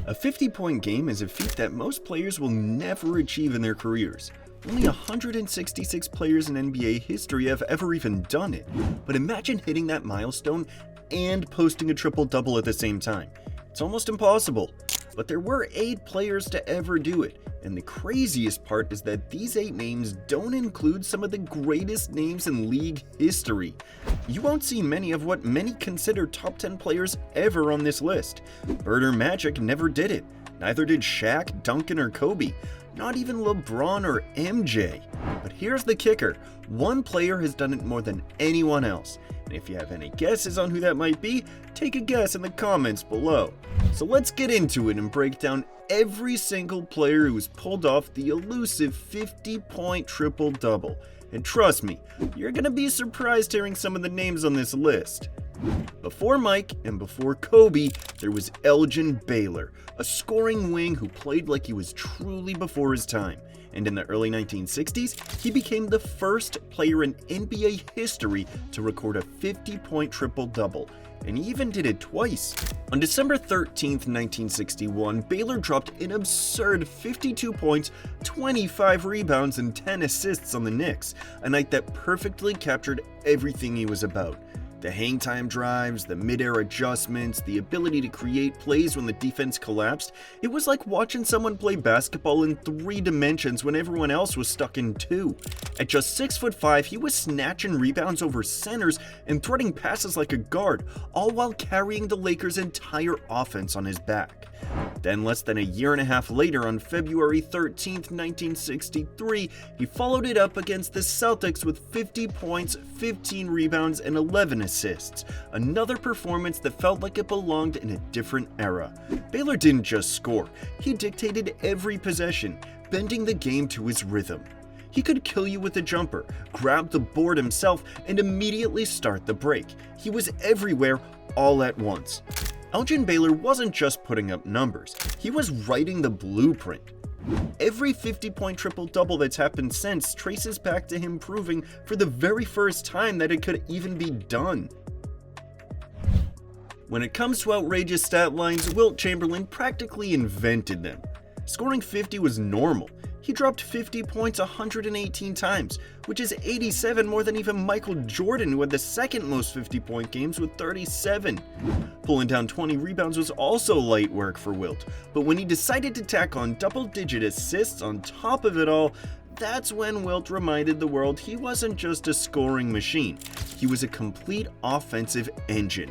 A 50-point game is a feat that most players will never achieve in their careers. Only 166 players in NBA history have ever even done it. But imagine hitting that milestone and posting a triple-double at the same time. It's almost impossible. But there were 8 players to ever do it, and the craziest part is that these 8 names don't include some of the greatest names in league history. You won't see many of what many consider top 10 players ever on this list. Bird or Magic never did it. Neither did Shaq, Duncan, or Kobe. Not even LeBron or MJ. But here's the kicker. One player has done it more than anyone else. And if you have any guesses on who that might be, take a guess in the comments below. So let's get into it and break down every single player who's pulled off the elusive 50-point triple-double. And trust me, you're gonna be surprised hearing some of the names on this list. Before Mike and before Kobe, there was Elgin Baylor, a scoring wing who played like he was truly before his time. And in the early 1960s, he became the first player in NBA history to record a 50-point triple-double, and he even did it twice. On December 13, 1961, Baylor dropped an absurd 52 points, 25 rebounds, and 10 assists on the Knicks, a night that perfectly captured everything he was about. The hang time drives, the mid-air adjustments, the ability to create plays when the defense collapsed. It was like watching someone play basketball in 3 dimensions when everyone else was stuck in 2. At just 6'5", he was snatching rebounds over centers and threading passes like a guard, all while carrying the Lakers' entire offense on his back. Then less than a year and a half later, on February 13, 1963, he followed it up against the Celtics with 50 points, 15 rebounds, and 11 assists. Another performance that felt like it belonged in a different era. Baylor didn't just score, he dictated every possession, bending the game to his rhythm. He could kill you with a jumper, grab the board himself, and immediately start the break. He was everywhere, all at once. Elgin Baylor wasn't just putting up numbers, he was writing the blueprint. Every 50-point triple-double that's happened since traces back to him proving for the very first time that it could even be done. When it comes to outrageous stat lines, Wilt Chamberlain practically invented them. Scoring 50 was normal. He dropped 50 points 118 times, which is 87 more than even Michael Jordan, who had the second most 50-point games with 37. Pulling down 20 rebounds was also light work for Wilt, but when he decided to tack on double-digit assists on top of it all, that's when Wilt reminded the world he wasn't just a scoring machine, he was a complete offensive engine.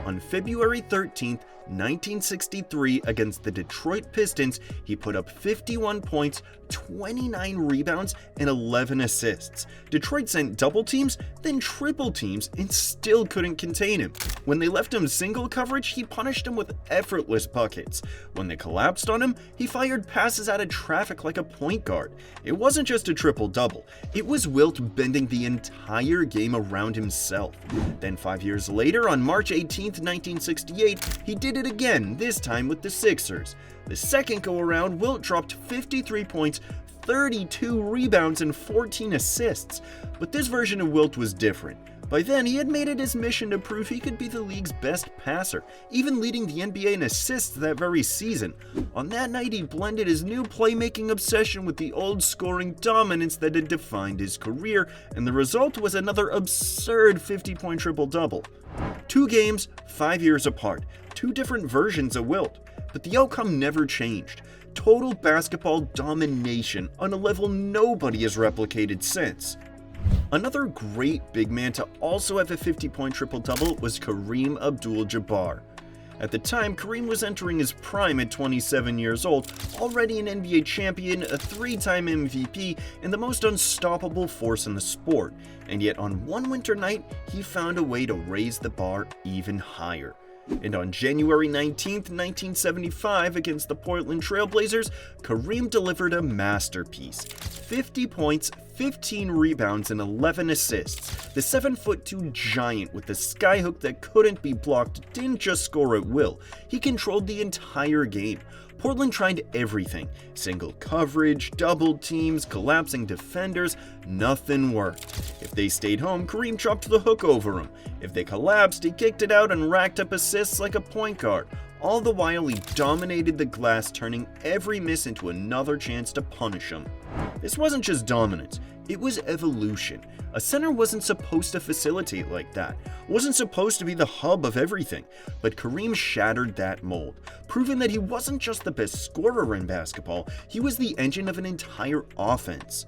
On February 13th, 1963, against the Detroit Pistons, he put up 51 points, 29 rebounds, and 11 assists. Detroit sent double teams, then triple teams, and still couldn't contain him. When they left him single coverage, he punished them with effortless buckets. When they collapsed on him, he fired passes out of traffic like a point guard. It wasn't just a triple-double, it was Wilt bending the entire game around himself. Then 5 years later, on March 18th, 1968, he did it again, this time with the Sixers. The second go-around, Wilt dropped 53 points, 32 rebounds, and 14 assists. But this version of Wilt was different. By then, he had made it his mission to prove he could be the league's best passer, even leading the NBA in assists that very season. On that night, he blended his new playmaking obsession with the old scoring dominance that had defined his career, and the result was another absurd 50-point triple-double. 2 games, 5 years apart, 2 different versions of Wilt, but the outcome never changed. Total basketball domination on a level nobody has replicated since. Another great big man to also have a 50-point triple-double was Kareem Abdul-Jabbar. At the time, Kareem was entering his prime at 27 years old, already an NBA champion, a 3-time MVP, and the most unstoppable force in the sport. And yet on one winter night, he found a way to raise the bar even higher. And on January 19, 1975, against the Portland Trail Blazers, Kareem delivered a masterpiece. 50 points, 15 rebounds, and 11 assists. The 7'2" giant with the skyhook that couldn't be blocked didn't just score at will, he controlled the entire game. Portland tried everything. Single coverage, double teams, collapsing defenders, nothing worked. If they stayed home, Kareem chopped the hook over them. If they collapsed, he kicked it out and racked up assists like a point guard. All the while he dominated the glass, turning every miss into another chance to punish him. This wasn't just dominance, it was evolution. A center wasn't supposed to facilitate like that, wasn't supposed to be the hub of everything, but Kareem shattered that mold, proving that he wasn't just the best scorer in basketball, he was the engine of an entire offense.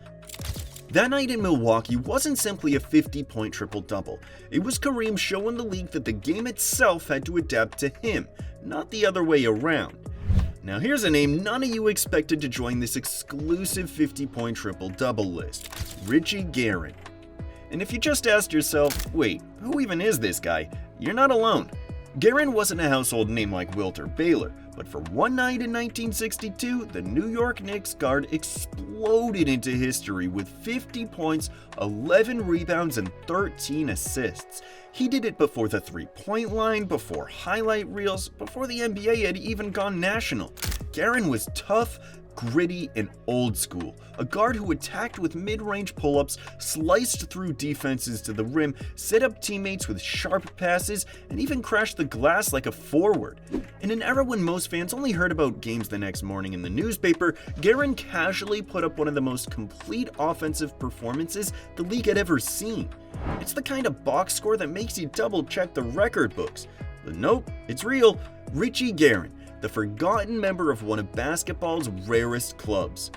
That night in Milwaukee wasn't simply a 50-point triple-double. It was Kareem showing the league that the game itself had to adapt to him, not the other way around. Now here's a name none of you expected to join this exclusive 50-point triple-double list: Richie Guerin. And if you just asked yourself, wait, who even is this guy? You're not alone. Guerin wasn't a household name like Wilt or Baylor, but for one night in 1962, the New York Knicks guard exploded into history with 50 points, 11 rebounds, and 13 assists. He did it before the three-point line, before highlight reels, before the NBA had even gone national. Guerin was tough, gritty, and old school. A guard who attacked with mid-range pull-ups, sliced through defenses to the rim, set up teammates with sharp passes, and even crashed the glass like a forward. In an era when most fans only heard about games the next morning in the newspaper, Guerin casually put up one of the most complete offensive performances the league had ever seen. It's the kind of box score that makes you double-check the record books. But nope, it's real. Richie Guerin, the forgotten member of one of basketball's rarest clubs.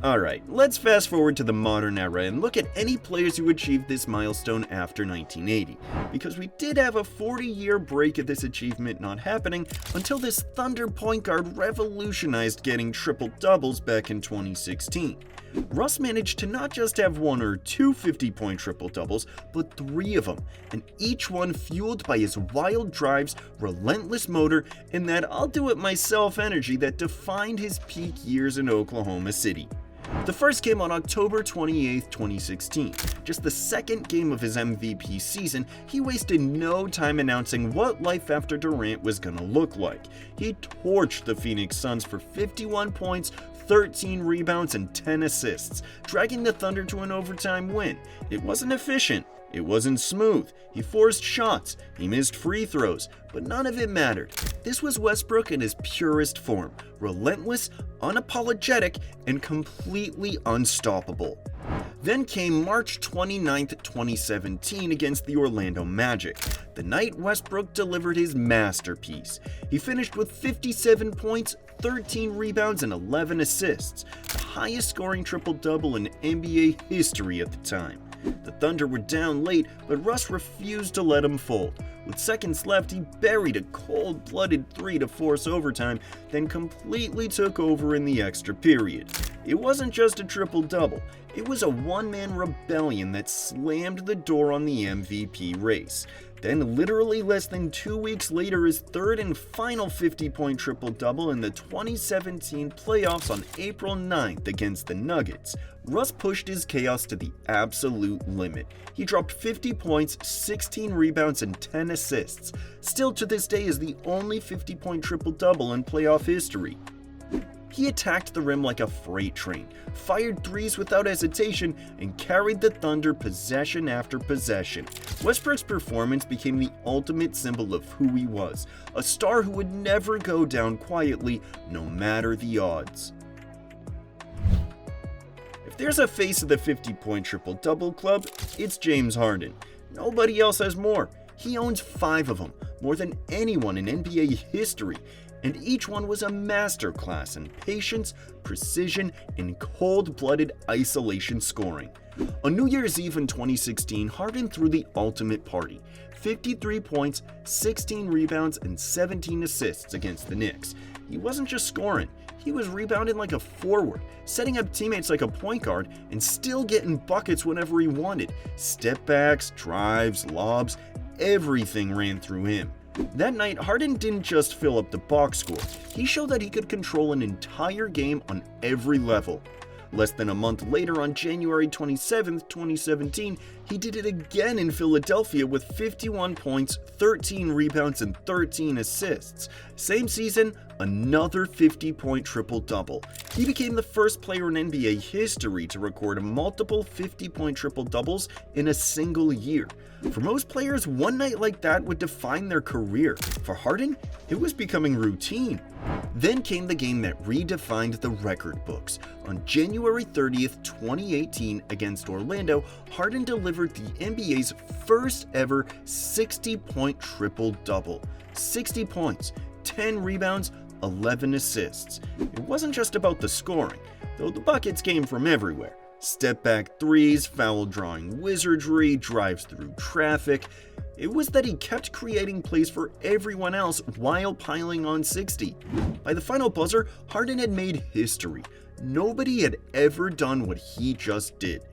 Alright, let's fast forward to the modern era and look at any players who achieved this milestone after 1980, because we did have a 40-year break of this achievement not happening until this Thunder point guard revolutionized getting triple-doubles back in 2016. Russ managed to not just have one or two 50-point triple-doubles, but three of them, and each one fueled by his wild drives, relentless motor, and that I'll-do-it-myself energy that defined his peak years in Oklahoma City. The first came on October 28, 2016. Just the second game of his MVP season, he wasted no time announcing what life after Durant was gonna look like. He torched the Phoenix Suns for 51 points, 13 rebounds, and 10 assists, dragging the Thunder to an overtime win. It wasn't efficient. It wasn't smooth. He forced shots. He missed free throws. But none of it mattered. This was Westbrook in his purest form. Relentless, unapologetic, and completely unstoppable. Then came March 29, 2017 against the Orlando Magic, the night Westbrook delivered his masterpiece. He finished with 57 points, 13 rebounds, and 11 assists, the highest scoring triple-double in NBA history at the time. The Thunder were down late, but Russ refused to let him fold. With seconds left, he buried a cold-blooded three to force overtime, then completely took over in the extra period. It wasn't just a triple-double, it was a one-man rebellion that slammed the door on the MVP race. Then, literally less than 2 weeks later, his third and final 50-point triple-double in the 2017 playoffs on April 9th against the Nuggets. Russ pushed his chaos to the absolute limit. He dropped 50 points, 16 rebounds, and 10 assists. Still to this day is the only 50-point triple-double in playoff history. He attacked the rim like a freight train, fired threes without hesitation, and carried the Thunder possession after possession. Westbrook's performance became the ultimate symbol of who he was, a star who would never go down quietly, no matter the odds. If there's a face of the 50-point triple-double club, it's James Harden. Nobody else has more. He owns 5 of them, more than anyone in NBA history. And each one was a masterclass in patience, precision, and cold-blooded isolation scoring. On New Year's Eve in 2016, Harden threw the ultimate party. 53 points, 16 rebounds, and 17 assists against the Knicks. He wasn't just scoring, he was rebounding like a forward, setting up teammates like a point guard, and still getting buckets whenever he wanted. Step backs, drives, lobs, everything ran through him. That night, Harden didn't just fill up the box score, he showed that he could control an entire game on every level. Less than a month later, on January 27, 2017, he did it again in Philadelphia with 51 points, 13 rebounds, and 13 assists. Same season, another 50-point triple-double. He became the first player in NBA history to record multiple 50-point triple-doubles in a single year. For most players, one night like that would define their career. For Harden, it was becoming routine. Then came the game that redefined the record books. On January 30th, 2018, against Orlando, Harden delivered the NBA's first ever 60-point triple-double. 60 points, 10 rebounds, 11 assists. It wasn't just about the scoring, though the buckets came from everywhere. Step-back threes, foul-drawing wizardry, drives through traffic. It was that he kept creating plays for everyone else while piling on 60. By the final buzzer, Harden had made history. Nobody had ever done what he just did.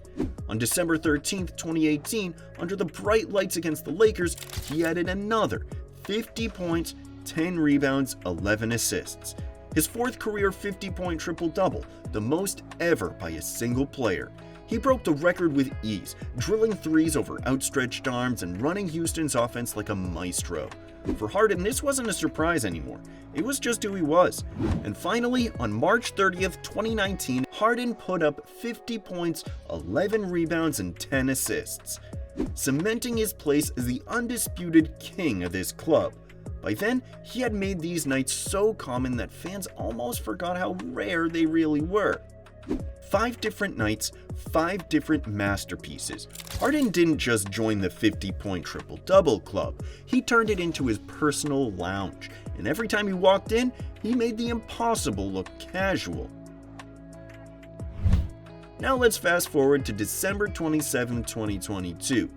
On December 13th, 2018, under the bright lights against the Lakers, he added another 50 points, 10 rebounds, 11 assists. His fourth career 50-point triple-double, the most ever by a single player. He broke the record with ease, drilling threes over outstretched arms and running Houston's offense like a maestro. For Harden, this wasn't a surprise anymore. It was just who he was. And finally, on March 30th, 2019, Harden put up 50 points, 11 rebounds, and 10 assists, cementing his place as the undisputed king of this club. By then, he had made these nights so common that fans almost forgot how rare they really were. 5 different nights, 5 different masterpieces. Harden didn't just join the 50-point triple-double club, he turned it into his personal lounge, and every time he walked in, he made the impossible look casual. Now let's fast forward to December 27, 2022.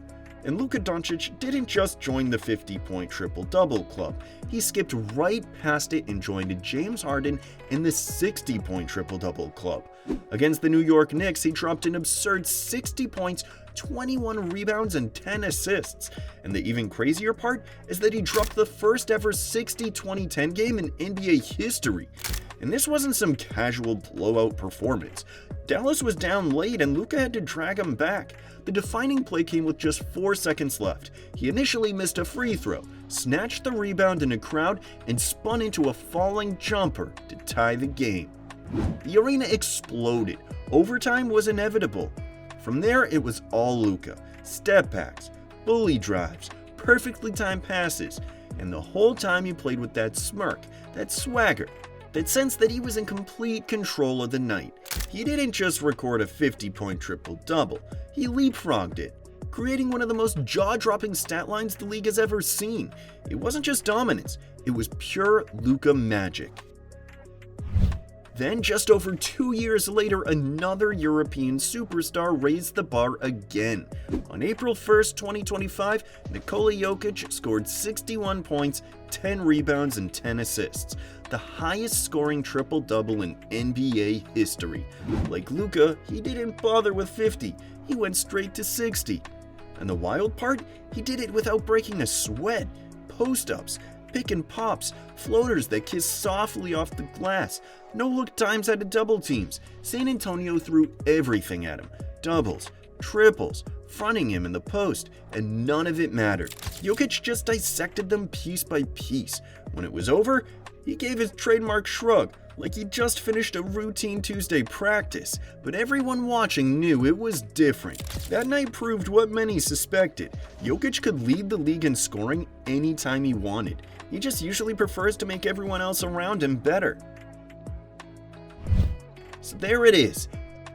And Luka Doncic didn't just join the 50-point triple-double club, he skipped right past it and joined James Harden in the 60-point triple-double club. Against the New York Knicks, he dropped an absurd 60 points, 21 rebounds, and 10 assists. And the even crazier part is that he dropped the first ever 60-20-10 game in NBA history. And this wasn't some casual blowout performance. Dallas was down late and Luka had to drag him back. The defining play came with just 4 seconds left. He initially missed a free throw, snatched the rebound in a crowd, and spun into a falling jumper to tie the game. The arena exploded. Overtime was inevitable. From there, it was all Luka. Step backs, bully drives, perfectly timed passes, and the whole time he played with that smirk, that swagger, that sense that he was in complete control of the night. He didn't just record a 50-point triple-double, he leapfrogged it, creating one of the most jaw-dropping stat lines the league has ever seen. It wasn't just dominance, it was pure Luka magic. Then, just over 2 years later, another European superstar raised the bar again. On April 1st, 2025, Nikola Jokic scored 61 points, 10 rebounds, and 10 assists, the highest scoring triple-double in NBA history. Like Luka, he didn't bother with 50, he went straight to 60. And the wild part? He did it without breaking a sweat. Post-ups, pick and pops, floaters that kiss softly off the glass, no-look times out of double teams. San Antonio threw everything at him. Doubles, triples, fronting him in the post, and none of it mattered. Jokic just dissected them piece by piece. When it was over, he gave his trademark shrug, like he just finished a routine Tuesday practice, but everyone watching knew it was different. That night proved what many suspected. Jokic could lead the league in scoring anytime he wanted. He just usually prefers to make everyone else around him better. So there it is.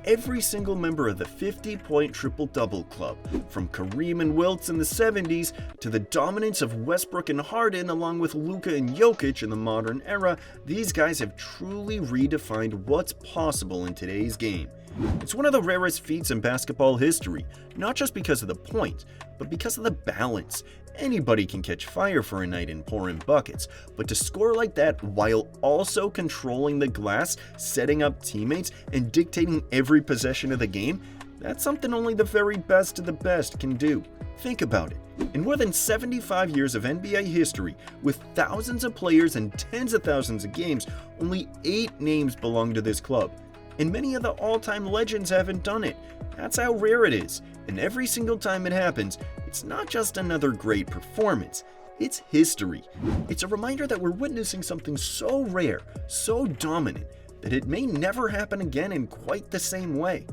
Every single member of the 50-point triple-double club, from Kareem and Wilt in the 70s to the dominance of Westbrook and Harden along with Luka and Jokic in the modern era, these guys have truly redefined what's possible in today's game. It's one of the rarest feats in basketball history, not just because of the points, but because of the balance. Anybody can catch fire for a night and pour in buckets, but to score like that while also controlling the glass, setting up teammates, and dictating every possession of the game, that's something only the very best of the best can do. Think about it. In more than 75 years of NBA history, with thousands of players and tens of thousands of games, only 8 names belong to this club. And many of the all-time legends haven't done it. That's how rare it is, and every single time it happens, it's not just another great performance, it's history. It's a reminder that we're witnessing something so rare, so dominant, that it may never happen again in quite the same way.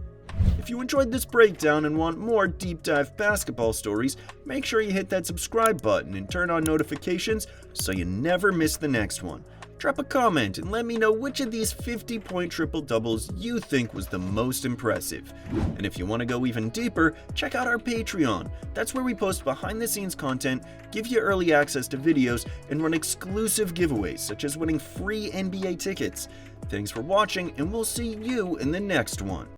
If you enjoyed this breakdown and want more deep dive basketball stories, make sure you hit that subscribe button and turn on notifications so you never miss the next one. Drop a comment and let me know which of these 50-point triple-doubles you think was the most impressive. And if you want to go even deeper, check out our Patreon. That's where we post behind-the-scenes content, give you early access to videos, and run exclusive giveaways such as winning free NBA tickets. Thanks for watching, and we'll see you in the next one.